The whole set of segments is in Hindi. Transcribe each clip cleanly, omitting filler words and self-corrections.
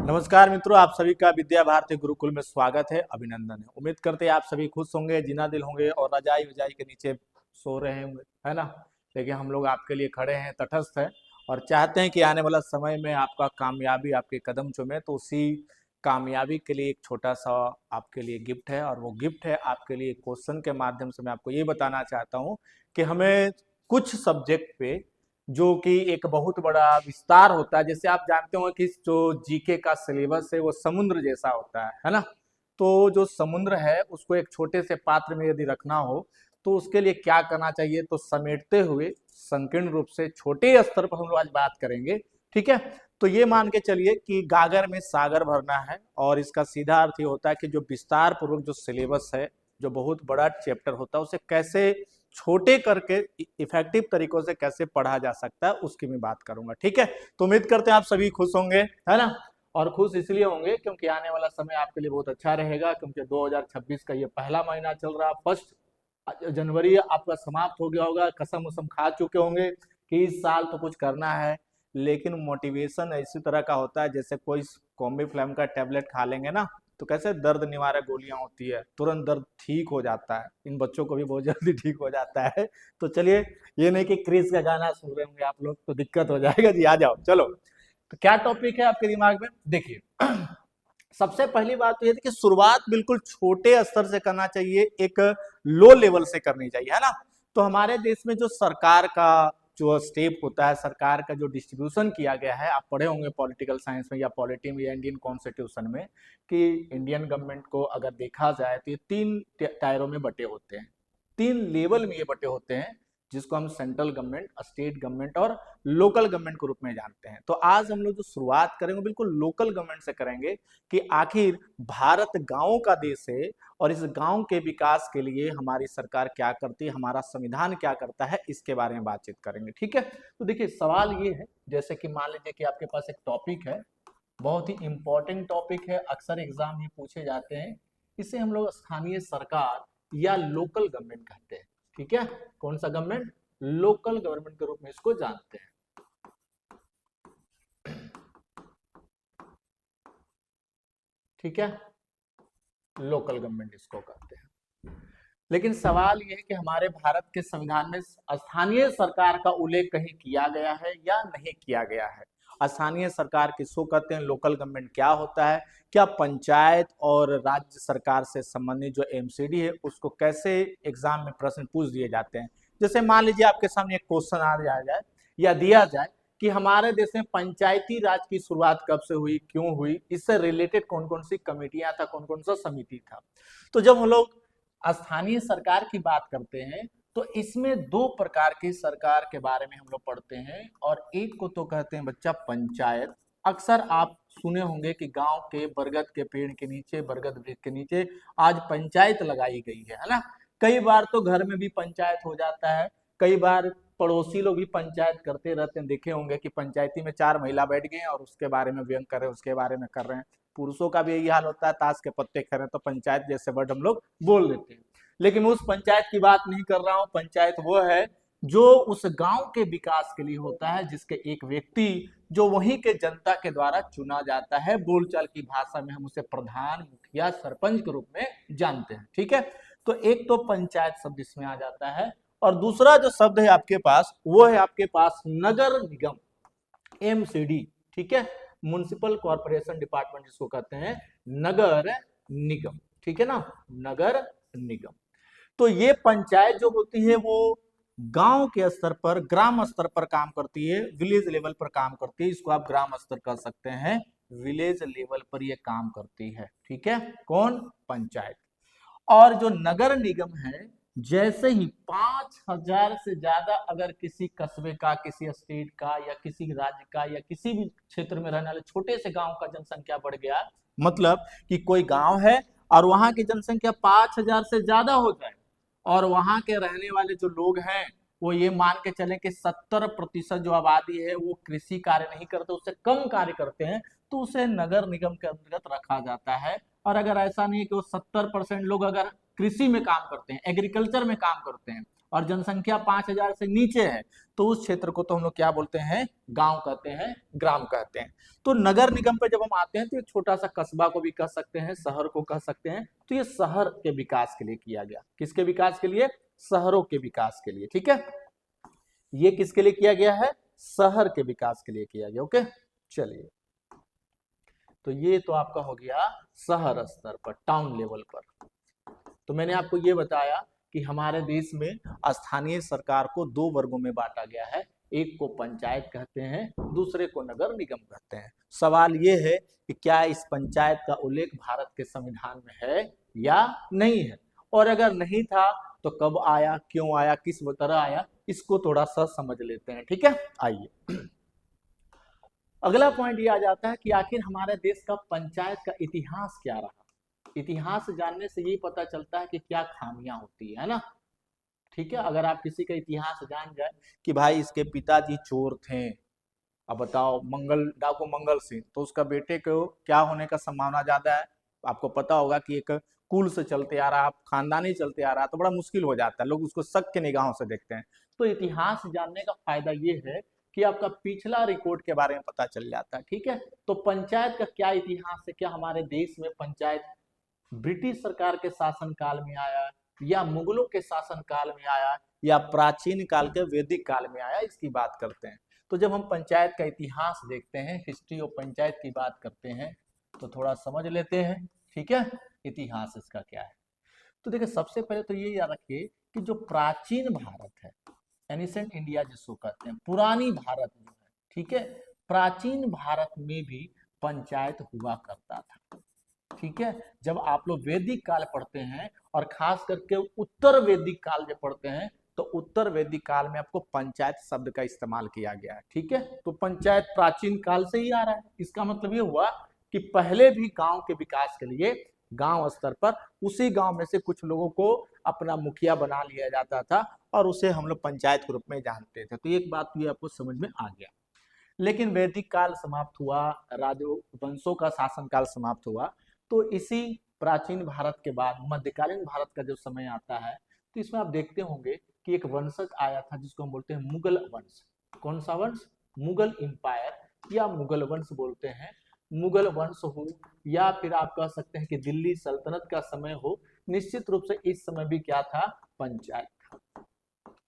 नमस्कार मित्रों, आप सभी का विद्या भारती गुरुकुल में स्वागत है, अभिनंदन है। उम्मीद करते हैं आप सभी खुश होंगे, जिना दिल होंगे और रजाई वजाई के नीचे सो रहे होंगे, है ना। लेकिन हम लोग आपके लिए खड़े हैं, तटस्थ है और चाहते हैं कि आने वाला समय में आपका कामयाबी आपके कदम चूमे। तो उसी कामयाबी के लिए एक छोटा सा आपके लिए गिफ्ट है और वो गिफ्ट है आपके लिए क्वेश्चन के माध्यम से। मैं आपको ये बताना चाहता हूँ कि हमें कुछ सब्जेक्ट पे जो कि एक बहुत बड़ा विस्तार होता है। जैसे आप जानते हो कि जो जीके का सिलेबस है वो समुद्र जैसा होता है ना। तो जो समुद्र है उसको एक छोटे से पात्र में यदि रखना हो तो उसके लिए क्या करना चाहिए, तो समेटते हुए संकीर्ण रूप से छोटे स्तर पर हम लोग आज बात करेंगे। ठीक है, तो ये मान के चलिए कि गागर में सागर भरना है और इसका सीधा अर्थ ये होता है कि जो विस्तार पूर्वक जो सिलेबस है, जो बहुत बड़ा चैप्टर होता है, उसे कैसे छोटे करके इफेक्टिव तरीकों से कैसे पढ़ा जा सकता है उसकी मैं बात करूंगा। ठीक है, तो उम्मीद करते हैं आप सभी खुश होंगे, है ना। और खुश इसलिए होंगे क्योंकि आने वाला समय आपके लिए बहुत अच्छा रहेगा, क्योंकि 2026 का ये पहला महीना चल रहा है। फर्स्ट जनवरी आपका समाप्त हो गया होगा, कसम उसम खा चुके होंगे कि इस साल तो कुछ करना है। लेकिन मोटिवेशन इसी तरह का होता है जैसे कोई कॉम्बी फ्लैम का टेबलेट खा लेंगे ना, तो कैसे दर्द निवारक गोलियां होती है, तुरंत दर्द ठीक हो जाता है। इन बच्चों को भी बहुत जल्दी ठीक हो जाता है। तो चलिए, ये नहीं कि क्रिस का गाना सुन रहे होंगे आप लोग तो दिक्कत हो जाएगा जी। आ जाओ, चलो। तो क्या टॉपिक है आपके दिमाग में, देखिए। सबसे पहली बात तो ये थी कि शुरुआत बिल्कुल छोटे स्तर से करना चाहिए, एक लो लेवल से करनी चाहिए, है ना। तो हमारे देश में जो सरकार का जो स्टेप होता है, सरकार का जो डिस्ट्रीब्यूशन किया गया है, आप पढ़े होंगे पॉलिटिकल साइंस में या पॉलिटी में या इंडियन कॉन्स्टिट्यूशन में, कि इंडियन गवर्नमेंट को अगर देखा जाए तो ये तीन टायरों में बटे होते हैं, तीन लेवल में ये बटे होते हैं, जिसको हम सेंट्रल गवर्नमेंट, स्टेट गवर्नमेंट और लोकल गवर्नमेंट के रूप में जानते हैं। तो आज हम लोग जो शुरुआत करेंगे बिल्कुल लोकल गवर्नमेंट से करेंगे कि आखिर भारत गांवों का देश है और इस गांव के विकास के लिए हमारी सरकार क्या करती है, हमारा संविधान क्या करता है, इसके बारे में बातचीत करेंगे। ठीक है, तो देखिए सवाल ये है, जैसे कि मान लीजिए कि आपके पास एक टॉपिक है, बहुत ही इंपॉर्टेंट टॉपिक है, अक्सर एग्जाम में पूछे जाते हैं। इसे हम लोग स्थानीय सरकार या लोकल गवर्नमेंट कहते हैं। ठीक है, कौन सा गवर्नमेंट, लोकल गवर्नमेंट के रूप में इसको जानते हैं। ठीक है, लोकल गवर्नमेंट इसको कहते हैं। लेकिन सवाल यह है कि हमारे भारत के संविधान में स्थानीय सरकार का उल्लेख कहीं किया गया है या नहीं किया गया है। स्थानीय सरकार किसको कहते हैं, लोकल गवर्नमेंट क्या होता है, क्या पंचायत और राज्य सरकार से संबंधित जो एमसीडी है उसको कैसे एग्जाम में प्रश्न पूछ दिए जाते हैं। जैसे मान लीजिए आपके सामने एक क्वेश्चन आ जाए या दिया जाए कि हमारे देश में पंचायती राज की शुरुआत कब से हुई, क्यों हुई, इससे रिलेटेड कौन कौन सी कमेटियां था, कौन कौन सा समिति था। तो जब हम लोग स्थानीय सरकार की बात करते हैं तो इसमें दो प्रकार की सरकार के बारे में हम लोग पढ़ते हैं, और एक को तो कहते हैं बच्चा पंचायत। अक्सर आप सुने होंगे कि गांव के बरगद के पेड़ के नीचे, बरगद वृक्ष के नीचे आज पंचायत लगाई गई है ना। कई बार तो घर में भी पंचायत हो जाता है, कई बार पड़ोसी लोग भी पंचायत करते रहते हैं। देखे होंगे कि पंचायती में 4 महिला बैठ गए और उसके बारे में व्यंग कर रहे हैं, उसके बारे में कर रहे हैं। पुरुषों का भी यही हाल होता है, ताश के पत्ते खेल रहे हैं तो पंचायत जैसे वर्ड हम लोग बोल देते हैं। लेकिन मैं उस पंचायत की बात नहीं कर रहा हूं। पंचायत वो है जो उस गांव के विकास के लिए होता है, जिसके एक व्यक्ति जो वहीं के जनता के द्वारा चुना जाता है, बोलचाल की भाषा में हम उसे प्रधान, मुखिया, सरपंच के रूप में जानते हैं। ठीक है, तो एक तो पंचायत शब्द इसमें आ जाता है, और दूसरा जो शब्द है आपके पास वो है आपके पास नगर निगम, एमसीडी। ठीक है, म्युनिसिपल कॉर्पोरेशन डिपार्टमेंट जिसको कहते हैं, नगर निगम। ठीक है ना, नगर निगम। तो ये पंचायत जो होती है वो गांव के स्तर पर, ग्राम स्तर पर काम करती है, विलेज लेवल पर काम करती है। इसको आप ग्राम स्तर कर सकते हैं, विलेज लेवल पर ये काम करती है। ठीक है, कौन, पंचायत। और जो नगर निगम है, जैसे ही 5,000 से ज्यादा अगर किसी कस्बे का, किसी स्टेट का या किसी राज्य का या किसी भी क्षेत्र में रहने वाले छोटे से गांव का जनसंख्या बढ़ गया, मतलब कि कोई गांव है और वहां की जनसंख्या 5,000 से ज्यादा हो जाए और वहां के रहने वाले जो लोग हैं वो ये मान के चले कि 70% जो आबादी है वो कृषि कार्य नहीं करते, उससे कम कार्य करते हैं, तो उसे नगर निगम के अंतर्गत रखा जाता है। और अगर ऐसा नहीं है कि वो 70% लोग अगर कृषि में काम करते हैं, एग्रीकल्चर में काम करते हैं, और जनसंख्या 5,000 से नीचे है, तो उस क्षेत्र को तो हम लोग क्या बोलते हैं, गांव कहते हैं, ग्राम कहते हैं। तो नगर निगम पे जब हम आते हैं तो एक छोटा सा कस्बा को भी कह सकते हैं, शहर को कह सकते हैं। तो ये शहर के विकास के लिए किया गया। किसके विकास के लिए? शहरों के विकास के लिए। ठीक है, ये किसके लिए किया गया है? शहर के विकास के लिए किया गया। ओके, चलिए, तो ये तो आपका हो गया शहर स्तर पर, टाउन लेवल पर। तो मैंने आपको ये बताया कि हमारे देश में स्थानीय सरकार को दो वर्गों में बांटा गया है, एक को पंचायत कहते हैं, दूसरे को नगर निगम कहते हैं। सवाल ये है कि क्या इस पंचायत का उल्लेख भारत के संविधान में है या नहीं है, और अगर नहीं था तो कब आया, क्यों आया, किस तरह आया, इसको थोड़ा सा समझ लेते हैं। ठीक है, आइए। अगला पॉइंट ये आ जाता है कि आखिर हमारे देश का पंचायत का इतिहास क्या रहा। इतिहास जानने से ये पता चलता है कि क्या खामियां होती है ना। ठीक है, अगर आप किसी का इतिहास जान जाए कि भाई इसके पिताजी चोर थे, अब बताओ डाकू मंगल सिंह, तो उसका बेटे को क्या होने का संभावना ज्यादा है? आपको पता होगा कि एक कुल से चलते आ रहा, खानदानी चलते आ रहा, तो बड़ा मुश्किल हो जाता है, लोग उसको शक के निगाहों से देखते हैं। तो इतिहास जानने का फायदा ये है कि आपका पिछला रिकॉर्ड के बारे में पता चल जाता है। ठीक है, तो पंचायत का क्या इतिहास है, क्या हमारे देश में पंचायत ब्रिटिश सरकार के शासन काल में आया, या मुगलों के शासन काल में आया, या प्राचीन काल के वैदिक काल में आया, इसकी बात करते हैं। तो जब हम पंचायत का इतिहास देखते हैं, हिस्ट्री ऑफ पंचायत की बात करते हैं, तो थोड़ा समझ लेते हैं। ठीक है, इतिहास इसका क्या है। तो देखिए, सबसे पहले तो ये याद रखिए कि जो प्राचीन भारत है, एनिसेंट इंडिया जिसको कहते हैं, पुरानी भारत जो है, ठीक है, प्राचीन भारत में भी पंचायत हुआ करता था। ठीक है, जब आप लोग वैदिक काल पढ़ते हैं, और खास करके उत्तर वैदिक काल जब पढ़ते हैं, तो उत्तर वैदिक काल में आपको पंचायत शब्द का इस्तेमाल किया गया है। ठीक है, तो पंचायत प्राचीन काल से ही आ रहा है। इसका मतलब ये हुआ कि पहले भी गांव के विकास के लिए गांव स्तर पर उसी गांव में से कुछ लोगों को अपना मुखिया बना लिया जाता था, और उसे हम लोग पंचायत के रूप में जानते थे। तो एक बात ये आपको समझ में आ गया। लेकिन वैदिक काल समाप्त हुआ, राजवंशों का शासन काल समाप्त हुआ, तो इसी प्राचीन भारत के बाद मध्यकालीन भारत का जो समय आता है, तो इसमें आप देखते होंगे कि एक वंशज आया था जिसको हम बोलते हैं मुगल वंश। कौन सा वंश? मुगल इंपायर या मुगल वंश बोलते हैं। मुगल वंश हो, या फिर आप कह सकते हैं कि दिल्ली सल्तनत का समय हो, निश्चित रूप से इस समय भी क्या था? पंचायत था।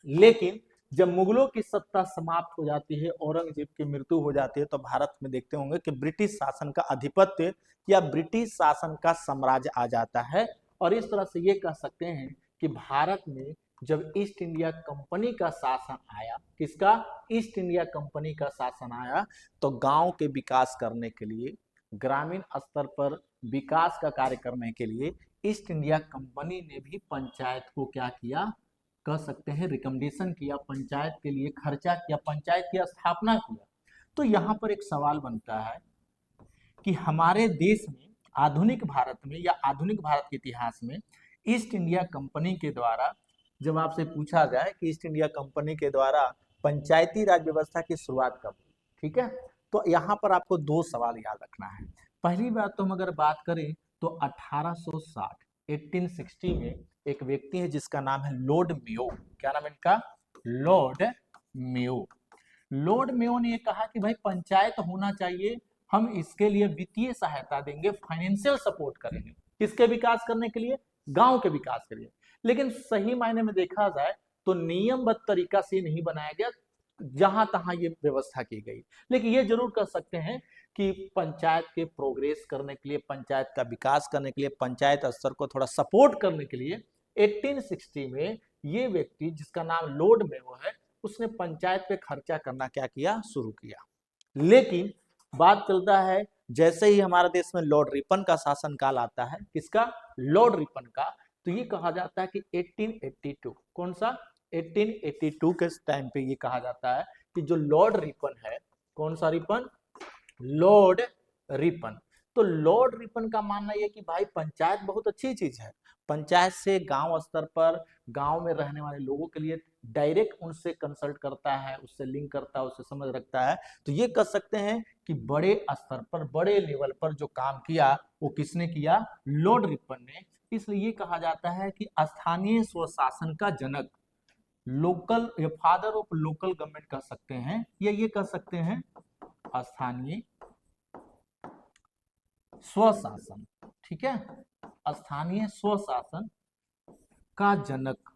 लेकिन जब मुगलों की सत्ता समाप्त हो जाती है, औरंगजेब की मृत्यु हो जाती है, तो भारत में देखते होंगे कि ब्रिटिश शासन का आधिपत्य या ब्रिटिश शासन का साम्राज्य आ जाता है। और इस तरह से ये कह सकते हैं कि भारत में जब ईस्ट इंडिया कंपनी का शासन आया, किसका? ईस्ट इंडिया कंपनी का शासन आया, तो गांव के विकास करने के लिए, ग्रामीण स्तर पर विकास का कार्य करने के लिए ईस्ट इंडिया कंपनी ने भी पंचायत को क्या किया, कह सकते हैं रिकमेंडेशन किया, पंचायत के लिए खर्चा किया, पंचायत की स्थापना किया। तो यहाँ पर एक सवाल बनता है कि हमारे देश में आधुनिक भारत में या आधुनिक भारत के इतिहास में ईस्ट इंडिया कंपनी के द्वारा, जब आपसे पूछा जाए कि ईस्ट इंडिया कंपनी के द्वारा पंचायती राज व्यवस्था की शुरुआत कब हुई, ठीक है, तो यहाँ पर आपको दो सवाल याद रखना है। पहली बात तो हम अगर बात करें तो 1860 1860 में एक व्यक्ति है जिसका नाम है लॉर्ड मेयो। क्या नाम है इनका? Lord Mayo. लॉर्ड मेयो ने ये कहा कि भाई पंचायत होना चाहिए, हम इसके लिए वित्तीय सहायता देंगे, फाइनेंशियल सपोर्ट करेंगे। किसके विकास करने के लिए? गांव के विकास के लिए। लेकिन सही मायने में देखा जाए तो नियमबद्ध तरीका से नहीं बनाया गया, जहां तहां ये व्यवस्था की गई। लेकिन ये जरूर कर सकते हैं कि पंचायत के प्रोग्रेस करने के लिए, पंचायत का विकास करने के लिए, पंचायत स्तर को थोड़ा सपोर्ट करने के लिए 1860 में ये व्यक्ति जिसका नाम लॉर्ड मेयो है, उसने पंचायत पे खर्चा करना क्या किया? शुरू किया। लेकिन बात चलता है, जैसे ही हमारे देश में लॉर्ड रिपन का शासन काल आता है, किसका? लॉर्ड रिपन का, तो ये कहा जाता है कि 1882, कौन सा? 1882 के टाइम पे ये कहा जाता है कि जो लॉर्ड रिपन है, कौन सा रिपन? Lord Ripon. तो लॉर्ड रिपन का मानना यह कि भाई पंचायत बहुत अच्छी चीज है, पंचायत से गांव स्तर पर गांव में रहने वाले लोगों के लिए डायरेक्ट उनसे कंसल्ट करता है, उससे लिंक करता है, उससे समझ रखता है। तो ये कह सकते हैं कि बड़े स्तर पर, बड़े लेवल पर जो काम किया वो किसने किया? लॉर्ड रिपन ने। इसलिए कहा जाता है कि स्थानीय स्वशासन का जनक, लोकल या फादर ऑफ लोकल गवर्नमेंट कह सकते हैं, या ये कह सकते हैं स्थानीय स्वशासन। ठीक है, स्थानीय स्वशासन का जनक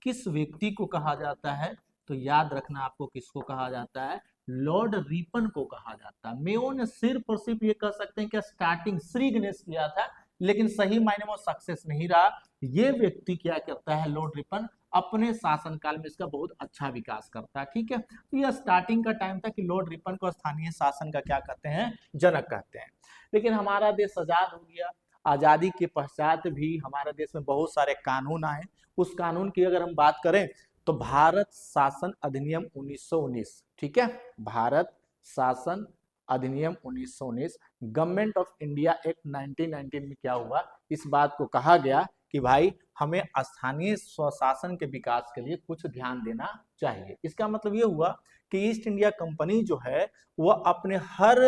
किस व्यक्ति को कहा जाता है? तो याद रखना आपको, किसको कहा जाता है? लॉर्ड रिपन को कहा जाता है। मेयो ने सिर्फ और सिर्फ ये कह सकते हैं कि स्टार्टिंग श्री गणेश किया था, लेकिन सही मायने में सक्सेस नहीं रहा। ये व्यक्ति क्या करता है? लॉर्ड रिपन अपने शासनकाल में इसका बहुत अच्छा विकास करता है। ठीक है, तो यह स्टार्टिंग का टाइम था कि लॉर्ड रिपन को स्थानीय शासन का क्या कहते हैं? जनक कहते हैं। लेकिन हमारा देश आजाद हो गया। आजादी के पश्चात भी हमारे देश में बहुत सारे कानून आए। उस कानून की अगर हम बात करें तो भारत शासन अधिनियम 1919, ठीक है, भारत शासन अधिनियम 1919, गवर्नमेंट ऑफ इंडिया एक्ट 1919 में क्या हुआ? इस बात को कहा गया कि भाई हमें स्थानीय स्वशासन के विकास के लिए कुछ ध्यान देना चाहिए। इसका मतलब ये हुआ कि ईस्ट इंडिया कंपनी जो है वह अपने हर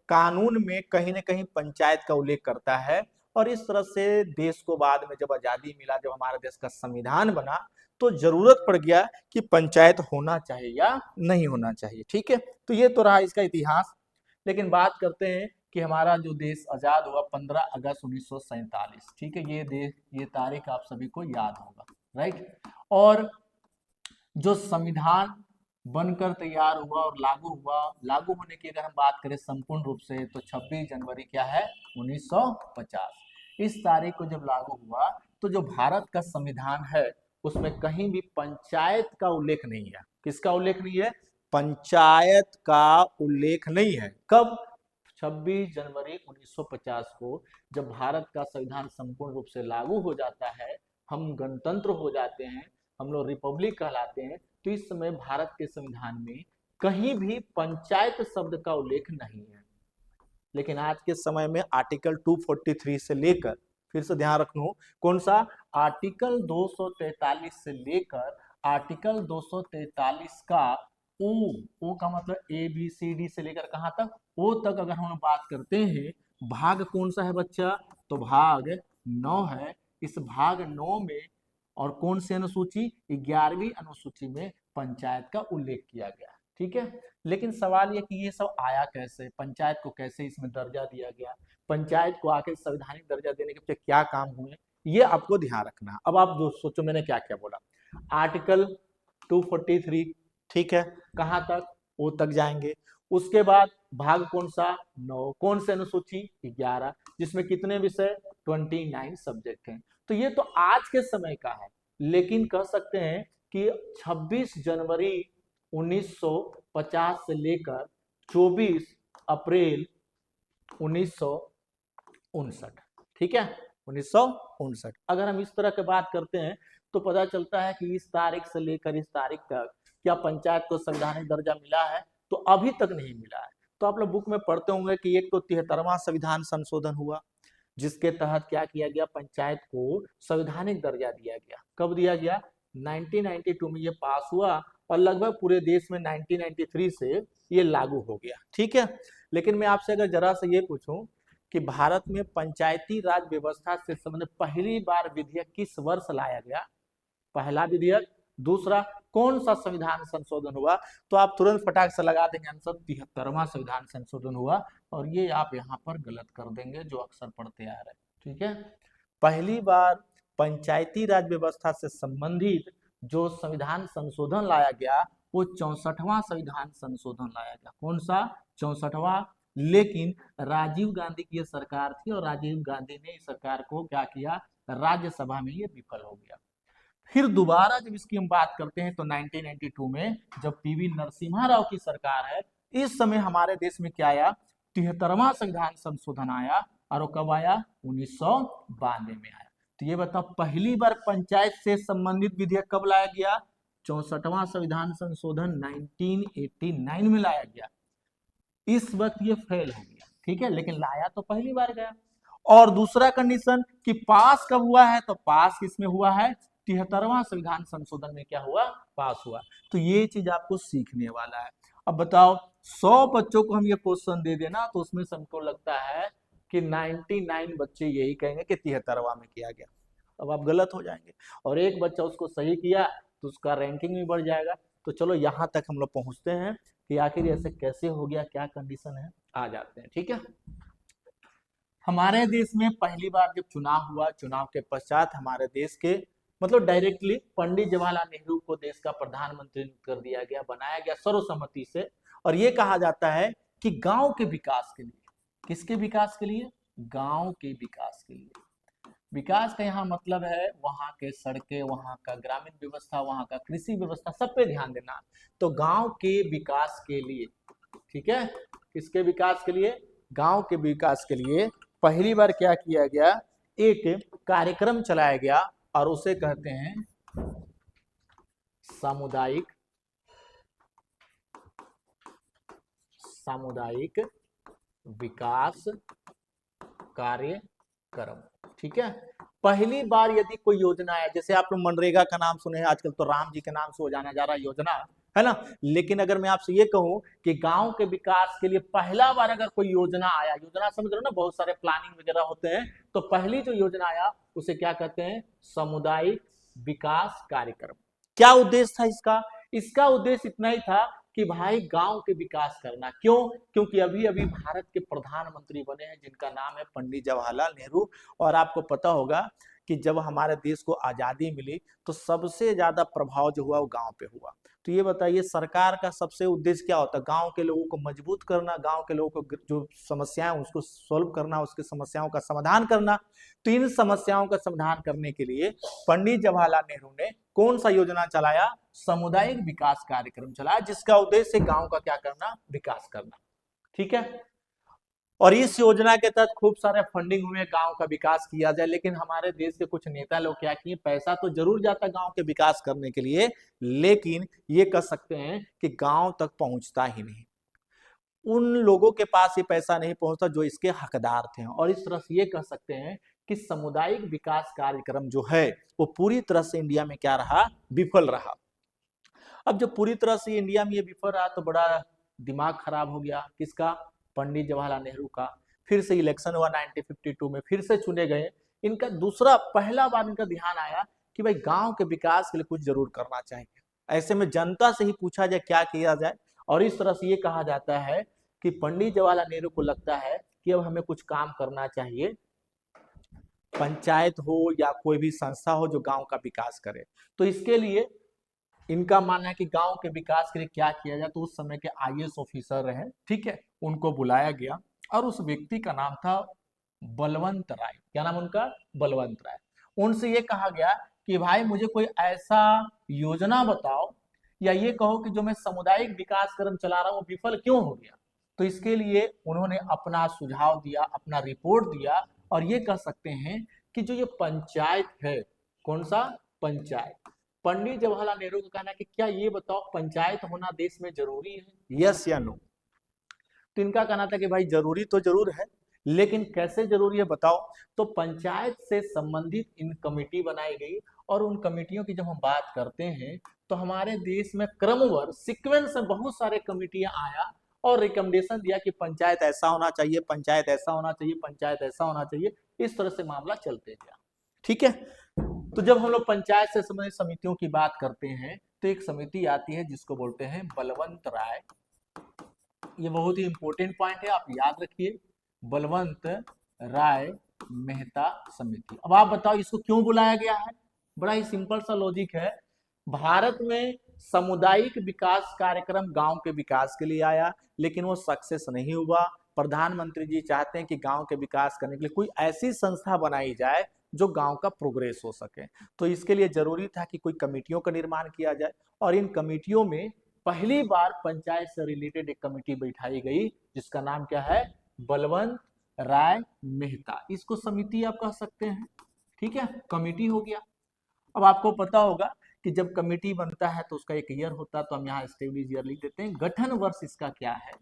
कानून में कहीं ना कहीं पंचायत का उल्लेख करता है, और इस तरह से देश को बाद में जब आजादी मिला, जब हमारे देश का संविधान बना, तो जरूरत पड़ गया कि पंचायत होना चाहिए या नहीं होना चाहिए। ठीक है, तो ये तो रहा इसका इतिहास। लेकिन बात करते हैं कि हमारा जो देश आजाद हुआ 15 अगस्त 1947। ठीक है, ये तारीख आप सभी को याद होगा, राइट। और जो संविधान बनकर तैयार हुआ और लागू हुआ, लागू होने की अगर हम बात करें संपूर्ण रूप से, तो 26 जनवरी क्या है? 1950। इस तारीख को जब लागू हुआ तो जो भारत का संविधान है उसमें कहीं भी पंचायत का उल्लेख नहीं है। किसका उल्लेख नहीं है? पंचायत का उल्लेख नहीं है। कब? 26 जनवरी 1950 को जब भारत का संविधान संपूर्ण रूप से लागू हो जाता है, हम गणतंत्र हो जाते हैं, हम लोग रिपब्लिक कहलाते हैं, तो इस समय भारत के संविधान में कहीं भी पंचायत शब्द का उल्लेख नहीं है। लेकिन आज के समय में आर्टिकल 243 से लेकर, फिर से ध्यान रखना, कौन सा? आर्टिकल 243 से लेकर आर्टिकल 243 का ओ का मतलब ABCD से लेकर कहां तक? ओ तक अगर हम बात करते हैं, भाग कौन सा है बच्चा? तो भाग 9 है। इस भाग 9 में और कौन सी अनुसूची? 11वीं अनुसूची में पंचायत का उल्लेख किया गया। ठीक है, लेकिन सवाल यह कि ये सब आया कैसे? पंचायत को कैसे इसमें दर्जा दिया गया? पंचायत को आखिर संवैधानिक दर्जा देने के पीछे क्या काम हुए? ये आपको ध्यान रखना। अब आप जो सोचो मैंने क्या क्या बोला। आर्टिकल 243, ठीक है, कहां तक? ओ तक जाएंगे। उसके बाद भाग कौन सा? 9। कौन से अनुसूची? 11, जिसमें कितने विषय? 29 सब्जेक्ट हैं। तो ये तो आज के समय का है, लेकिन कह सकते हैं कि 26 जनवरी 1950 से लेकर 24 अप्रैल 1959, ठीक है, 1959। अगर हम इस तरह की बात करते हैं तो पता चलता है कि इस तारीख से लेकर इस तारीख तक क्या पंचायत को संवैधानिक दर्जा मिला है? तो अभी तक नहीं मिला है। तो आप लोग बुक में पढ़ते होंगे कि एक तो 73वां संविधान संशोधन हुआ, जिसके तहत क्या किया गया? पंचायत को संवैधानिक दर्जा दिया गया। कब दिया गया? 1992 में ये पास हुआ, और लगभग पूरे देश में 1993 से ये लागू हो गया। ठीक है, लेकिन मैं आपसे अगर जरा से ये पूछूं कि भारत में पंचायती राज व्यवस्था से संबंधित पहली बार विधेयक किस वर्ष लाया गया? पहला विधेयक। दूसरा, कौन सा संविधान संशोधन हुआ? तो आप तुरंत फटाक से लगा देंगे आंसर, 73वां संविधान संशोधन हुआ। और ये आप यहाँ पर गलत कर देंगे जो अक्सर पढ़ते आ रहे हैं। ठीक है, पहली बार पंचायती राज व्यवस्था से संबंधित जो संविधान संशोधन लाया गया वो 64वां संविधान संशोधन लाया गया। कौन सा? 64वां। लेकिन राजीव गांधी की ये सरकार थी, और राजीव गांधी ने इस सरकार को क्या किया? राज्यसभा में ये विफल हो गया। फिर दोबारा जब इसकी हम बात करते हैं तो 1992 में जब PV नरसिम्हा राव की सरकार है, इस समय हमारे देश में क्या आया? 73वां संविधान संशोधन आया। और वो कब आया? 1992 में आया। तो ये बताओ पहली बार पंचायत से संबंधित विधेयक कब लाया गया? 64वां संविधान संशोधन 1989 में लाया गया। इस वक्त ये फेल हो गया। ठीक है, लेकिन लाया तो पहली बार गया। और दूसरा कंडीशन कि पास कब हुआ है? तो पास किसमें हुआ है? 73वां संविधान संशोधन में क्या हुआ? पास हुआ। तो ये चीज आपको सीखने वाला है। अब बताओ 100 बच्चों को हम ये क्वेश्चन दे देना तो उसमें से हमको लगता है कि 99 बच्चे यही कहेंगे कि 73वां में किया गया। अब आप गलत हो जाएंगे, और एक बच्चा उसको सही किया तो उसका रैंकिंग भी बढ़ जाएगा। तो चलो यहाँ तक हम लोग पहुंचते हैं कि आखिर ऐसे कैसे हो गया, क्या कंडीशन है, आ जाते हैं। ठीक है, हमारे देश में पहली बार जब चुनाव हुआ, चुनाव के पश्चात हमारे देश के मतलब डायरेक्टली पंडित जवाहरलाल नेहरू को देश का प्रधानमंत्री नियुक्त कर दिया गया, बनाया गया सर्वसम्मति से। और ये कहा जाता है कि गांव के विकास के लिए, किसके विकास के लिए, गांव के विकास के लिए। विकास का यहाँ मतलब है वहां के सड़कें, वहां का ग्रामीण व्यवस्था, वहां का कृषि व्यवस्था, सब पे ध्यान देना। तो गांव के विकास के लिए, ठीक है, किसके विकास के लिए, गांव के विकास के लिए पहली बार क्या किया गया, एक कार्यक्रम चलाया गया और उसे कहते हैं सामुदायिक विकास कार्यक्रम। ठीक है, पहली बार यदि कोई योजना है, जैसे आप लोग मनरेगा का नाम सुने हैं, आजकल तो राम जी के नाम से हो जाना जा रहा है योजना, है ना। लेकिन अगर मैं आपसे ये कहूं कि गांव के विकास के लिए पहला बार अगर कोई योजना आया, योजना समझ रहे हो ना, बहुत सारे प्लानिंग वगैरह होते हैं, तो पहली जो योजना आया उसे क्या कहते हैं, सामुदायिक विकास कार्यक्रम। क्या उद्देश्य था इसका, इसका उद्देश्य इतना ही था कि भाई गांव के विकास करना। क्यों, क्योंकि अभी अभी भारत के प्रधानमंत्री बने हैं जिनका नाम है पंडित जवाहरलाल नेहरू। और आपको पता होगा कि जब हमारे देश को आजादी मिली तो सबसे ज्यादा प्रभाव जो हुआ वो गांव पे हुआ। तो ये बताइए सरकार का सबसे उद्देश्य क्या होता है, गांव के लोगों को मजबूत करना, गांव के लोगों को जो समस्याएं उसको सॉल्व करना, उसकी समस्याओं का समाधान करना। तो इन समस्याओं का समाधान करने के लिए पंडित जवाहरलाल नेहरू ने कौन सा योजना चलाया, सामुदायिक विकास कार्यक्रम चलाया, जिसका उद्देश्य गांव का क्या करना, विकास करना। ठीक है, और इस योजना के तहत खूब सारे फंडिंग हुए, गांव का विकास किया जाए। लेकिन हमारे देश के कुछ नेता लोग क्या किए, पैसा तो जरूर जाता गांव के विकास करने के लिए, लेकिन ये कह सकते हैं कि गांव तक पहुंचता ही नहीं, उन लोगों के पास ये पैसा नहीं पहुंचता जो इसके हकदार थे। और इस तरह से ये कह सकते हैं कि सामुदायिक विकास कार्यक्रम जो है वो पूरी तरह से इंडिया में क्या रहा, विफल रहा। अब जब पूरी तरह से इंडिया में ये विफल रहा तो बड़ा दिमाग खराब हो गया, किसका, पंडित जवाहरलाल नेहरू का। फिर से इलेक्शन हुआ 1952 में, फिर से चुने गए। इनका दूसरा, पहला बार इनका ध्यान आया कि भाई गांव के विकास के लिए कुछ जरूर करना चाहिए। ऐसे में जनता से ही पूछा जाए क्या किया जाए, और इस तरह से ये कहा जाता है कि पंडित जवाहरलाल नेहरू को लगता है कि अब हमें कुछ काम करना चाहिए, पंचायत हो या कोई भी संस्था हो जो गांव का विकास करे। तो इसके लिए इनका मानना है कि गांव के विकास के लिए क्या किया जाए। तो उस समय के आईएएस ऑफिसर रहे, ठीक है, उनको बुलाया गया और उस व्यक्ति का नाम था बलवंत राय। क्या नाम उनका, बलवंत राय। उनसे ये कहा गया कि भाई मुझे कोई ऐसा योजना बताओ, या ये कहो कि जो मैं सामुदायिक विकास कार्यक्रम चला रहा हूं वो विफल क्यों हो गया। तो इसके लिए उन्होंने अपना सुझाव दिया, अपना रिपोर्ट दिया, और ये कह सकते हैं कि जो ये पंचायत है, कौन सा, पंचायत, पंडित जवाहरलाल नेहरू का कहना है कि क्या ये बताओ पंचायत होना देश में जरूरी है, यस या नो। तो इनका कहना था कि भाई जरूरी तो जरूर है, लेकिन कैसे जरूरी है बताओ। तो पंचायत से संबंधित इन कमेटी बनाई गई, और उन कमेटियों की जब हम बात करते हैं तो हमारे देश में क्रमवार सीक्वेंस में बहुत सारे कमेटियां आया और रिकमेंडेशन दिया कि पंचायत ऐसा होना चाहिए, पंचायत ऐसा होना चाहिए, पंचायत ऐसा होना चाहिए। इस तरह से मामला चलते गया। ठीक है, तो जब हम लोग पंचायत से संबंधित समितियों की बात करते हैं तो एक समिति आती है जिसको बोलते हैं बलवंत राय। ये बहुत ही इंपॉर्टेंट पॉइंट है, आप याद रखिए, बलवंत राय मेहता समिति। अब आप बताओ इसको क्यों बुलाया गया है, बड़ा ही सिंपल सा लॉजिक है। भारत में सामुदायिक विकास कार्यक्रम गांव के विकास के लिए आया, लेकिन वो सक्सेस नहीं हुआ। प्रधानमंत्री जी चाहते हैं कि गांव के विकास करने के लिए कोई ऐसी संस्था बनाई जाए जो गांव का प्रोग्रेस हो सके। तो इसके लिए जरूरी था कि कोई कमेटियों का निर्माण किया जाए, और इन कमेटियों में पहली बार पंचायत से रिलेटेड एक कमेटी बैठाई गई जिसका नाम क्या है, बलवंत राय मेहता। इसको समिति आप कह सकते हैं, ठीक है, कमेटी हो गया। अब आपको पता होगा कि जब कमेटी बनता है तो उसका एक ईयर होता है, तो हम यहाँ एस्टेब्लिश ईयर लिख देते हैं। गठन वर्ष इसका क्या है,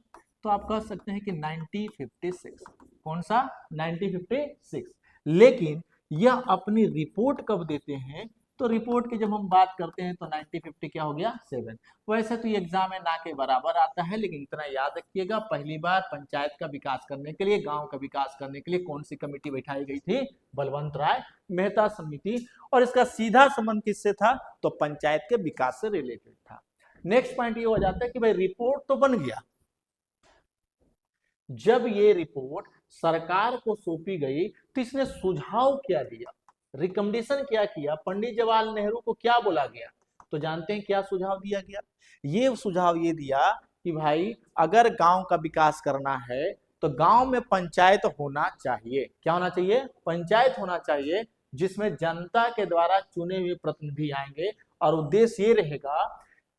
तो आप कह सकते हैं कि 1956। कौन सा, 1956। लेकिन यह अपनी रिपोर्ट कब देते हैं, तो रिपोर्ट की जब हम बात करते हैं तो 90-50 क्या हो गया 7। वैसे तो ये एग्जाम में ना के बराबर आता है, लेकिन इतना याद रखिएगा, पहली बार पंचायत का विकास करने के लिए, गांव का विकास करने के लिए कौन सी कमेटी बैठाई गई थी? बलवंत राय मेहता समिति। और इसका सीधा संबंध किससे था? तो पंचायत के विकास से रिलेटेड था। नेक्स्ट पॉइंट ये हो जाता है कि भाई रिपोर्ट तो बन गया, जब ये रिपोर्ट सरकार को सौंपी गई तो इसने सुझाव क्या दिया, रिकमेंडेशन क्या किया, पंडित जवाहरलाल नेहरू को क्या बोला गया? तो जानते हैं क्या सुझाव दिया गया? ये सुझाव ये दिया कि भाई अगर गांव का विकास करना है तो गांव में पंचायत होना चाहिए। क्या होना चाहिए? पंचायत होना चाहिए, जिसमें जनता के द्वारा चुने हुए प्रतिनिधि आएंगे और उद्देश्य ये रहेगा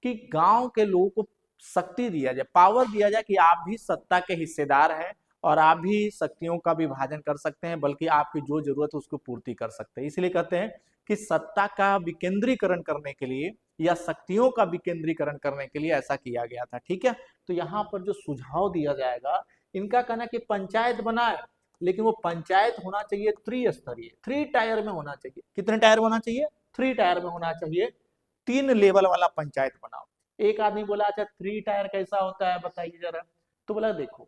कि गांव के लोगों को शक्ति दिया जाए, पावर दिया जाए कि आप भी सत्ता के हिस्सेदार हैं और आप भी शक्तियों का विभाजन कर सकते हैं, बल्कि आपकी जो जरूरत है उसको पूर्ति कर सकते हैं। इसलिए कहते हैं कि सत्ता का विकेंद्रीकरण करने के लिए या शक्तियों का विकेंद्रीकरण करने के लिए ऐसा किया गया था। ठीक है, तो यहाँ पर जो सुझाव दिया जाएगा, इनका कहना कि पंचायत बनाए, लेकिन वो पंचायत होना चाहिए त्रिस्तरीय, 3 टायर में होना चाहिए। कितने टायर में होना चाहिए? 3 टायर में होना चाहिए। 3 लेवल वाला पंचायत बनाओ। एक आदमी बोला अच्छा 3 टायर कैसा होता है बताइए जरा। तो बोला देखो,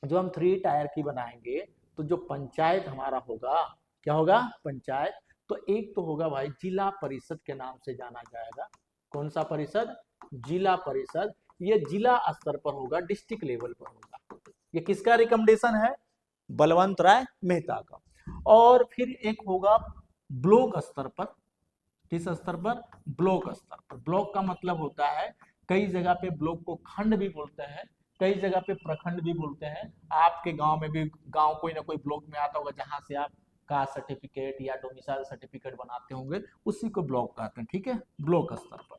जो हम 3 टायर की बनाएंगे तो जो पंचायत हमारा होगा, क्या होगा? पंचायत। तो एक तो होगा भाई जिला परिषद के नाम से जाना जाएगा। कौन सा परिषद? जिला परिषद। ये जिला स्तर पर होगा, डिस्ट्रिक्ट लेवल पर होगा। ये किसका रिकमेंडेशन है? बलवंत राय मेहता का। और फिर एक होगा ब्लॉक स्तर पर। किस स्तर पर? ब्लॉक स्तर पर। ब्लॉक का मतलब होता है, कई जगह पे ब्लॉक को खंड भी बोलते हैं, कई जगह पे प्रखंड भी बोलते हैं। आपके गांव में भी गांव कोई ना कोई ब्लॉक में आता होगा, जहां से आप कास्ट सर्टिफिकेट या डोमिसाइल सर्टिफिकेट बनाते होंगे, उसी को ब्लॉक कहते हैं। ठीक है, ब्लॉक स्तर पर।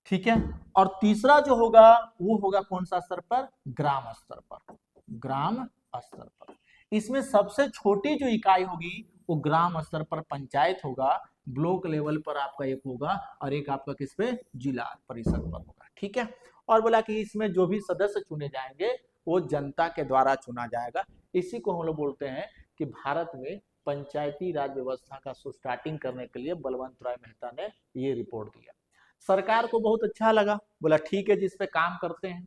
ठीक है, और तीसरा जो होगा वो होगा कौन सा स्तर पर? ग्राम स्तर पर। ग्राम स्तर पर। इसमें सबसे छोटी जो इकाई होगी वो ग्राम स्तर पर पंचायत होगा, ब्लॉक लेवल पर आपका एक होगा, और एक आपका किस पे? जिला परिषद पर होगा। ठीक है, और बोला कि इसमें जो भी सदस्य चुने जाएंगे वो जनता के द्वारा चुना जाएगा। इसी को हम लोग बोलते हैं कि भारत में पंचायती राज व्यवस्था का स्टार्टिंग करने के लिए बलवंत राय मेहता ने ये रिपोर्ट दिया। सरकार को बहुत अच्छा लगा, बोला ठीक है जिस पे काम करते हैं।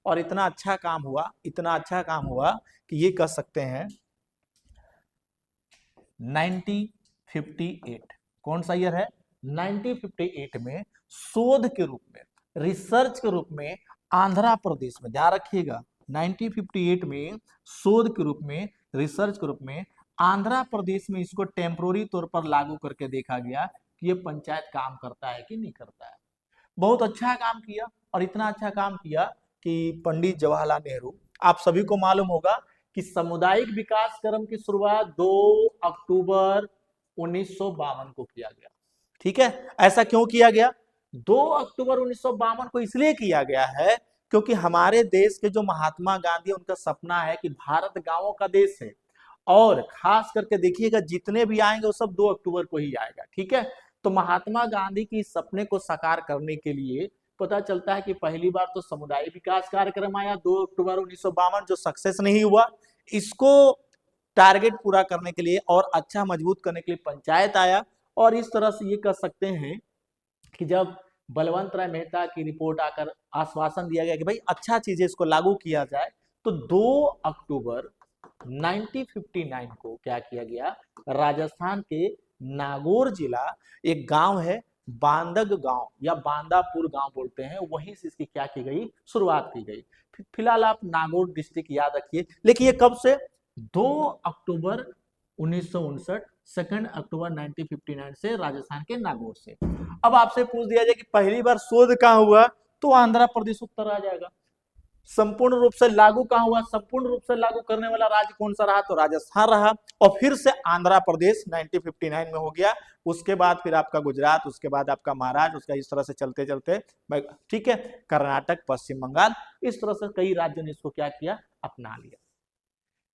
और इतना अच्छा काम हुआ, इतना अच्छा काम हुआ कि ये कह सकते हैं 1958, कौन सा ईयर है? 1958 में शोध के रूप में, रिसर्च के रूप में आंध्र प्रदेश में, ध्यान रखिएगा, 1958 में शोध के रूप में, रिसर्च के रूप में आंध्र प्रदेश में इसको टेम्पोररी तौर पर लागू करके देखा गया कि ये पंचायत काम करता है कि नहीं करता है। बहुत अच्छा काम किया, और इतना अच्छा काम किया कि पंडित जवाहरलाल नेहरू, आप सभी को मालूम होगा कि सामुदायिक विकास क्रम की शुरुआत 2 अक्टूबर 1952 को किया गया। ठीक है, ऐसा क्यों किया गया? 2 अक्टूबर 1952 को इसलिए किया गया है क्योंकि हमारे देश के जो महात्मा गांधी, उनका सपना है कि भारत गांवों का देश है, और खास करके देखिएगा जितने भी आएंगे वो सब 2 अक्टूबर को ही आएगा। ठीक है, तो महात्मा गांधी की सपने को साकार करने के लिए पता चलता है कि पहली बार तो सामुदायिक विकास कार्यक्रम आया 2 अक्टूबर 1952, जो सक्सेस नहीं हुआ। इसको टारगेट पूरा करने के लिए और अच्छा मजबूत करने के लिए पंचायत आया। और इस तरह से ये कह सकते हैं कि जब बलवंत राय मेहता की रिपोर्ट आकर आश्वासन दिया गया कि भाई अच्छा चीज है, इसको लागू किया जाए, तो 2 अक्टूबर 1959 को क्या किया गया? राजस्थान के नागौर जिला, एक गांव है बांदग गांव या बांदापुर गांव बोलते हैं, वहीं से इसकी क्या की गई? शुरुआत की गई। फिलहाल आप नागौर डिस्ट्रिक्ट याद रखिए। लेकिन ये कब से? 2 अक्टूबर 1959, 2 अक्टूबर 1959 से राजस्थान के नागौर से। अब आपसे पूछ दिया जाए कि पहली बार शोध कहां हुआ, तो आंध्र प्रदेश उत्तर आ जाएगा। संपूर्ण रूप से लागू कहां हुआ? संपूर्ण रूप से लागू करने वाला राज्य कौन सा रहा? तो राजस्थान रहा। और फिर से आंध्र प्रदेश 1959 में हो गया। उसके बाद फिर आपका गुजरात, उसके बाद आपका महाराष्ट्र, उसका इस तरह से चलते चलते, ठीक है, कर्नाटक, पश्चिम बंगाल, इस तरह से कई राज्यों ने इसको क्या किया? अपना लिया।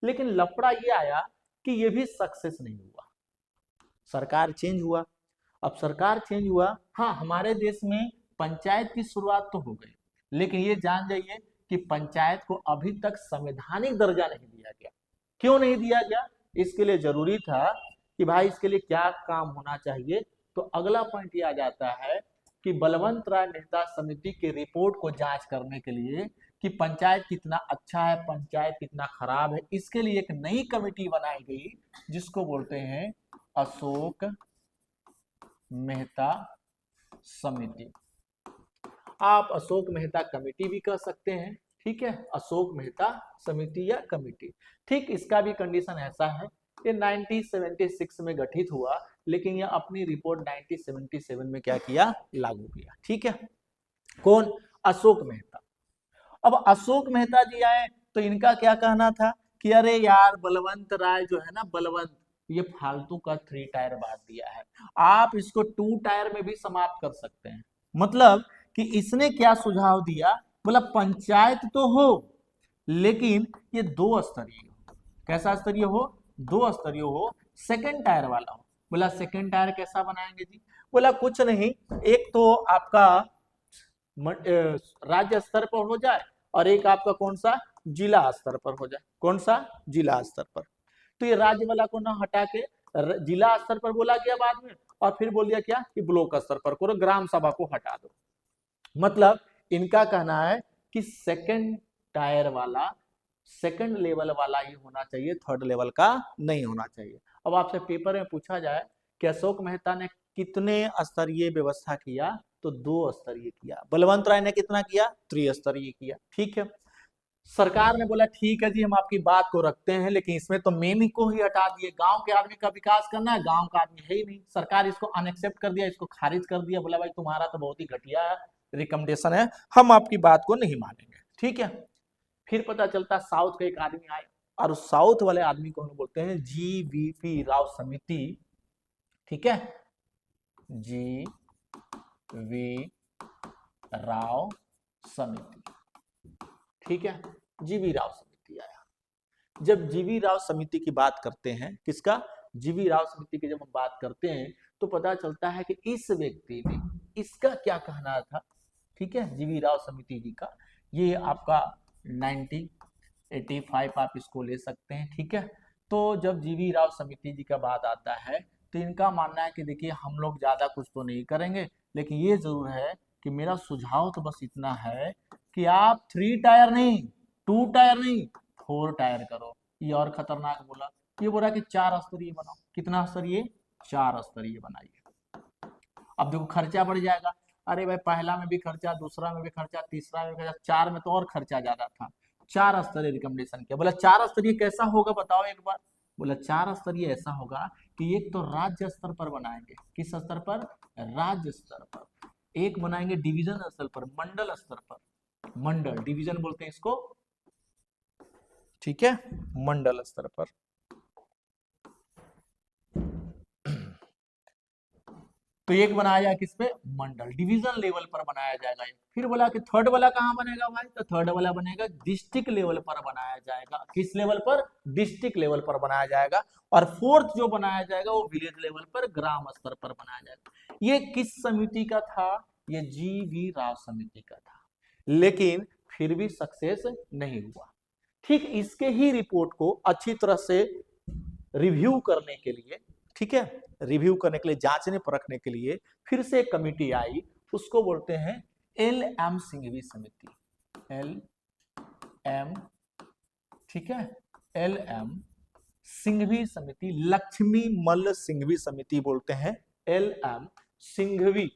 लेकिन लफड़ा ये आया कि ये भी सक्सेस नहीं हुआ, सरकार चेंज हुआ। अब सरकार चेंज हुआ, हाँ हमारे देश में पंचायत की शुरुआत तो हो गई, लेकिन ये जान जाइए कि पंचायत को अभी तक संवैधानिक दर्जा नहीं दिया गया। क्यों नहीं दिया गया? इसके लिए जरूरी था कि भाई इसके लिए क्या काम होना चाहिए, तो अगला पॉइंट ये आ जाता है कि बलवंत राय मेहता समिति के रिपोर्ट को जांच करने के लिए कि पंचायत कितना अच्छा है, पंचायत कितना खराब है, इसके लिए एक नई कमेटी बनाई गई जिसको बोलते हैं अशोक मेहता समिति। आप अशोक मेहता कमेटी भी कह सकते हैं, ठीक है, अशोक मेहता समिति या कमेटी। ठीक, इसका भी कंडीशन ऐसा है, ये 1976 में गठित हुआ, लेकिन यह अपनी रिपोर्ट 1977 में क्या किया, लागू किया। ठीक है, कौन, अशोक मेहता। अब अशोक मेहता जी आए तो इनका क्या कहना था कि अरे यार बलवंत राय जो है ना, बलवंत, ये फालतू का 3 टायर बांट दिया है, आप इसको 2 टायर में भी समाप्त कर सकते हैं। मतलब कि इसने क्या सुझाव दिया, बोला पंचायत तो हो लेकिन ये 2 स्तरीय हो। कैसा स्तरीय हो, 2 स्तरीय हो, सेकंड टायर वाला हो। बोला सेकंड टायर कैसा बनाएंगे जी, बोला कुछ नहीं, एक तो आपका राज्य स्तर पर हो जाए और एक आपका कौन सा, जिला स्तर पर हो जाए। कौन सा, जिला स्तर पर। तो ये राज्य वाला को ना हटा के जिला स्तर पर बोला गया बाद में, और फिर बोल दिया क्या कि ब्लॉक स्तर पर करो, ग्राम सभा को हटा दो। मतलब इनका कहना है कि सेकंड टायर वाला, सेकंड लेवल वाला ही होना चाहिए, थर्ड लेवल का नहीं होना चाहिए। अब आपसे पेपर में पूछा जाए कि अशोक मेहता ने कितने स्तरीय व्यवस्था किया, तो 2 स्तरीय किया। बलवंत राय ने कितना किया, 3 स्तरीय किया। ठीक है, सरकार ने बोला ठीक है जी, हम आपकी बात को रखते हैं, लेकिन इसमें तो मेन को ही हटा दिए, गांव के आदमी का विकास करना है, गांव का आदमी है ही नहीं। सरकार इसको अनएक्सेप्ट कर दिया, इसको खारिज कर दिया, बोला भाई तुम्हारा तो बहुत ही घटिया रिकमेंडेशन है, हम आपकी बात को नहीं मानेंगे। ठीक है, फिर पता चलता साउथ का एक आदमी आए, और उस साउथ वाले आदमी को हम बोलते हैं GVP राव समिति। ठीक है, GV राव समिति। ठीक है, जीवी राव समिति आया। जब जीवी राव समिति की बात करते हैं, किसका, जीवी राव समिति की जब हम बात करते हैं तो पता चलता है कि इस व्यक्ति ने, इसका क्या कहना था। ठीक है, जीवी राव समिति जी का, ये आपका 1985 आप इसको ले सकते हैं। ठीक है, तो जब जीवी राव समिति जी का बात आता है तो इनका मानना है कि देखिए हम लोग ज्यादा कुछ तो नहीं करेंगे, लेकिन ये जरूर है कि मेरा सुझाव तो बस इतना है कि आप 3 टायर नहीं, 2 टायर नहीं, 4 टायर करो। ये और खतरनाक बोला, ये बोला कि 4 स्तरीय बनाओ। कितना स्तरीय, 4 स्तरीय बनाइए। अब देखो खर्चा बढ़ जाएगा, अरे भाई पहला में भी खर्चा, दूसरा में भी खर्चा, तीसरा में भी खर्चा, 4 में तो और खर्चा ज्यादा था। 4 स्तरीय रिकमेंडेशन किया। बोला 4 स्तरीय कैसा होगा बताओ एक बार। बोला 4 स्तरीय ऐसा होगा कि एक तो राज्य स्तर पर बनाएंगे, किस स्तर पर, राज्य स्तर पर। एक बनाएंगे डिवीजन स्तर पर, मंडल स्तर पर, मंडल डिवीजन बोलते हैं इसको। ठीक है, मंडल स्तर पर। तो एक बनाया जाए किस पे, मंडल डिवीजन लेवल पर बनाया जाएगा। फिर बोला कि थर्ड वाला कहां बनेगा भाई, तो थर्ड वाला बनेगा डिस्ट्रिक्ट लेवल पर बनाया जाएगा। किस लेवल पर, डिस्ट्रिक्ट लेवल पर बनाया जाएगा। और फोर्थ जो बनाया जाएगा वो विलेज लेवल पर, ग्राम स्तर पर बनाया जाएगा। ये किस समिति का था, ये GV राव समिति का था, लेकिन फिर भी सक्सेस नहीं हुआ। ठीक, इसके ही रिपोर्ट को अच्छी तरह से रिव्यू करने के लिए, ठीक है, रिव्यू करने के लिए, जांचने परखने के लिए फिर से एक कमिटी आई, उसको बोलते हैं LM सिंघवी समिति। LM, ठीक है, LM सिंघवी समिति, लक्ष्मी मल्ल सिंघवी समिति बोलते हैं, LM सिंघवी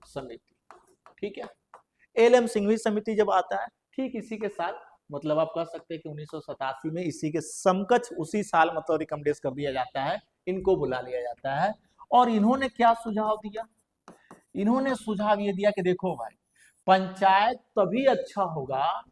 समिति। ठीक है, LM सिंघवी समिति जब आता है, ठीक इसी के साथ, मतलब आप कह सकते हैं कि 1987 में इसी के समकक्ष उसी साल मतलब रिकमेंडेड कर दिया जाता है, इनको बुला लिया जाता है। और इन्होंने क्या सुझाव दिया, इन्होंने सुझाव ये दिया कि देखो भाई पंचायत तभी अच्छा होगा,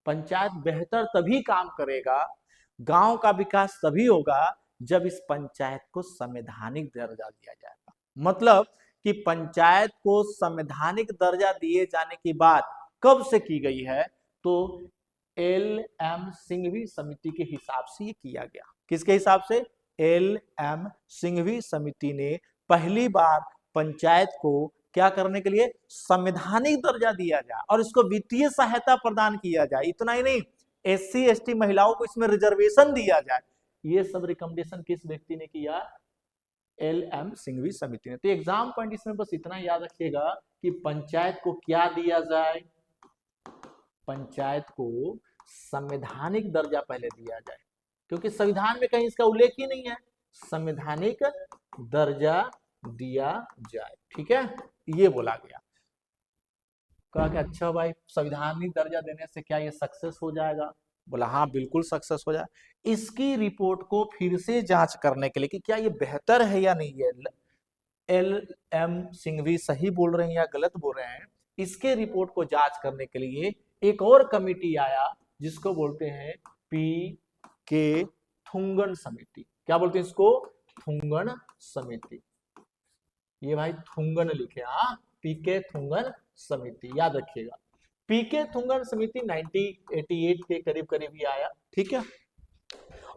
पंचायत बेहतर तभी काम करेगा, गांव का विकास तभी होगा जब इस पंचायत को संवैधानिक दर्जा दिया जाएगा। मतलब कि पंचायत को संवैधानिक दर्जा दिए जाने की बात कब से की गई है, तो LM सिंघवी समिति के हिसाब से ये किया गया। किसके हिसाब से, LM सिंघवी समिति ने पहली बार पंचायत को क्या करने के लिए, संवैधानिक दर्जा दिया जाए और इसको वित्तीय सहायता प्रदान किया जाए। इतना ही नहीं, SC ST महिलाओं को इसमें रिजर्वेशन दिया जाए। ये सब रिकमेंडेशन किस व्यक्ति ने किया? LM सिंघवी समिति ने। तो एग्जाम पॉइंट इसमें बस इतना याद रखिएगा कि पंचायत को क्या दिया जाए, पंचायत को संवैधानिक दर्जा पहले दिया जाए, क्योंकि संविधान में कहीं इसका उल्लेख ही नहीं है। संवैधानिक दर्जा दिया जाए, ठीक है, ये बोला गया। कहा कि अच्छा भाई संवैधानिक दर्जा देने से क्या ये सक्सेस हो जाएगा? बोला हाँ बिल्कुल सक्सेस हो जाए। इसकी रिपोर्ट को फिर से जांच करने के लिए कि क्या ये बेहतर है या नहीं है, LM सिंघवी सही बोल रहे हैं या गलत बोल रहे हैं, इसके रिपोर्ट को जांच करने के लिए एक और कमिटी आया जिसको बोलते हैं PK थुंगन समिति। क्या बोलते हैं इसको? थुंगन समिति। ये भाई थुंगन लिखे, हाँ, PK थुंगन समिति याद रखिएगा। PK थुंगन समिति 1988 के करीब करीब ही आया, ठीक है।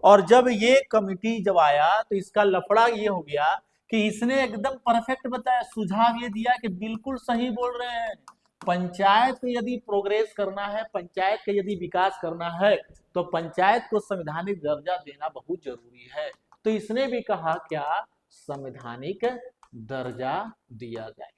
और जब ये कमिटी जब आया तो इसका लफड़ा ये हो गया कि इसने एकदम परफेक्ट बताया, सुझाव ये दिया कि बिल्कुल सही बोल रहे हैं, पंचायत को यदि प्रोग्रेस करना है, पंचायत का यदि विकास करना है तो पंचायत को संवैधानिक दर्जा देना बहुत जरूरी है। तो इसने भी कहा क्या? संवैधानिक दर्जा दिया जाए,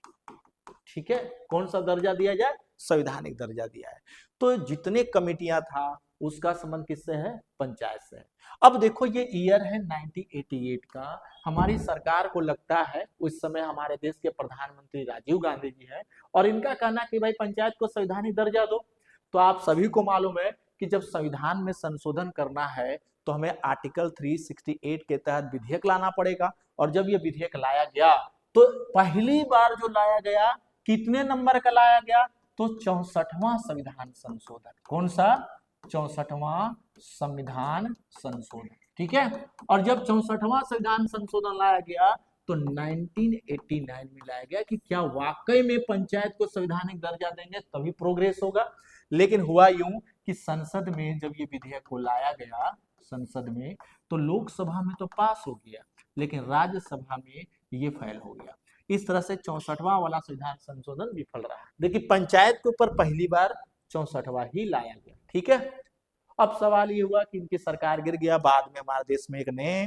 ठीक है। कौन सा दर्जा दिया जाए? संवैधानिक दर्जा दिया है। तो जितने कमिटियां था उसका संबंध किससे है? पंचायत से है। अब देखो ये ईयर है 1988 का, हमारी सरकार को लगता है उस समय हमारे देश के प्रधानमंत्री राजीव गांधी जी हैं और इनका कहना कि भाई पंचायत को संवैधानिक दर्जा दो। तो आप सभी को मालूम है कि जब संविधान में संशोधन करना है तो हमें आर्टिकल 368 के तहत विधेयक लाना पड़ेगा। और जब ये विधेयक लाया गया तो पहली बार जो लाया गया, कितने नंबर का लाया गया? तो 64वां संविधान संशोधन। कौन सा? 64वां संविधान संशोधन, ठीक है। और जब 64वां संविधान संशोधन लाया गया तो 1989 में लाया गया कि क्या वाकई में पंचायत को संवैधानिक दर्जा देंगे तभी प्रोग्रेस होगा। लेकिन हुआ यूं कि संसद में जब ये विधेयक को लाया गया संसद में, तो लोकसभा में तो पास हो गया लेकिन राज्यसभा में ये फेल हो गया। इस तरह से 64वां वाला संविधान संशोधन विफल रहा। देखिए पंचायत के ऊपर पहली बार 64वां ही लाया गया, ठीक है। अब सवाल ये हुआ कि इनकी सरकार गिर गया। बाद में हमारे देश में एक नए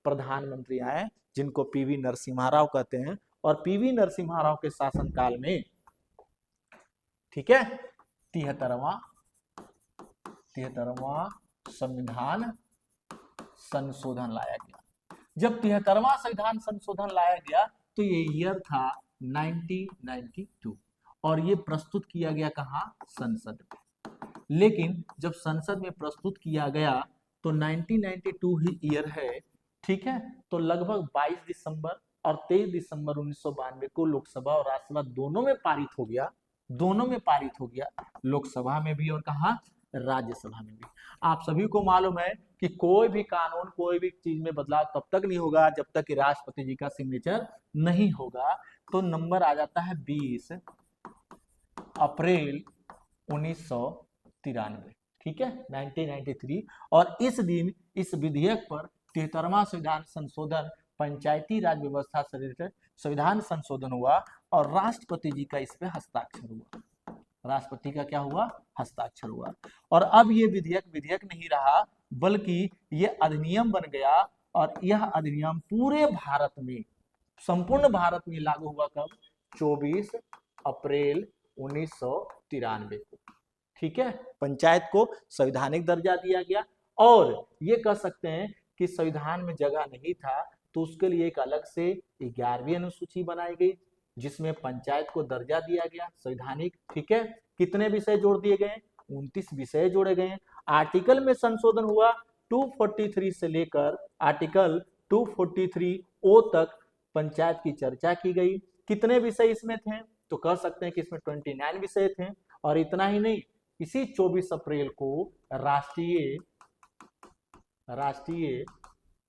प्रधानमंत्री आए जिनको PV नरसिम्हा राव कहते हैं। और PV नरसिम्हा राव के शासनकाल में, ठीक है, 73वां संविधान संशोधन लाया गया। जब 73वां संविधान संशोधन लाया गया तो ये ईयर था 1992 और ये प्रस्तुत किया गया कहाँ? संसद में। लेकिन जब संसद में प्रस्तुत किया गया तो 1992 ही ईयर है, ठीक है। तो लगभग 22 दिसंबर और 23 दिसंबर 1992 को लोकसभा और राज्यसभा दोनों में पारित हो गया, दोनों में पारित हो गया, लोकसभा में भी और कहा? राज्यसभा में भी। आप सभी को मालूम है कि कोई भी कानून, कोई भी चीज में बदलाव तब तक नहीं होगा जब तक कि राष्ट्रपति जी का सिग्नेचर नहीं होगा। तो नंबर आ जाता है 20 अप्रैल 1993, ठीक है, 1993। और इस दिन इस विधेयक पर 73वां संविधान संशोधन, पंचायती राज व्यवस्था से रिलेटेड संविधान संशोधन हुआ और राष्ट्रपति जी का इस पे हस्ताक्षर हुआ। राष्ट्रपति का क्या हुआ? हस्ताक्षर हुआ। और अब ये विधेयक नहीं रहा बल्कि ये अधिनियम बन गया और यह अधिनियम पूरे भारत में, संपूर्ण भारत में लागू हुआ कब? 24 अप्रैल 1993 को, ठीक है। पंचायत को संवैधानिक दर्जा दिया गया और ये कह सकते हैं कि संविधान में जगह नहीं था तो उसके लिए एक अलग से 11वीं अनुसूची बनाई गई जिसमें पंचायत को दर्जा दिया गया संवैधानिक, ठीक है। कितने विषय जोड़ दिए गए? 29 विषय जोड़े गए। आर्टिकल में संशोधन हुआ, 243 से लेकर आर्टिकल 243O तक पंचायत की चर्चा की गई। कितने विषय इसमें थे? तो कह सकते हैं कि इसमें 29 विषय थे। और इतना ही नहीं, इसी 24 अप्रैल को राष्ट्रीय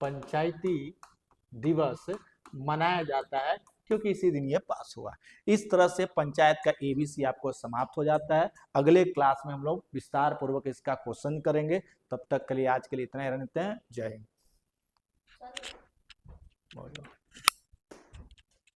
पंचायती दिवस मनाया जाता है क्योंकि इसी दिन ये पास हुआ। इस तरह से पंचायत का ABC आपको समाप्त हो जाता है। अगले क्लास में हम लोग विस्तार पूर्वक इसका क्वेश्चन करेंगे। तब तक के लिए आज के लिए इतना ही रहते हैं। जय हिंद।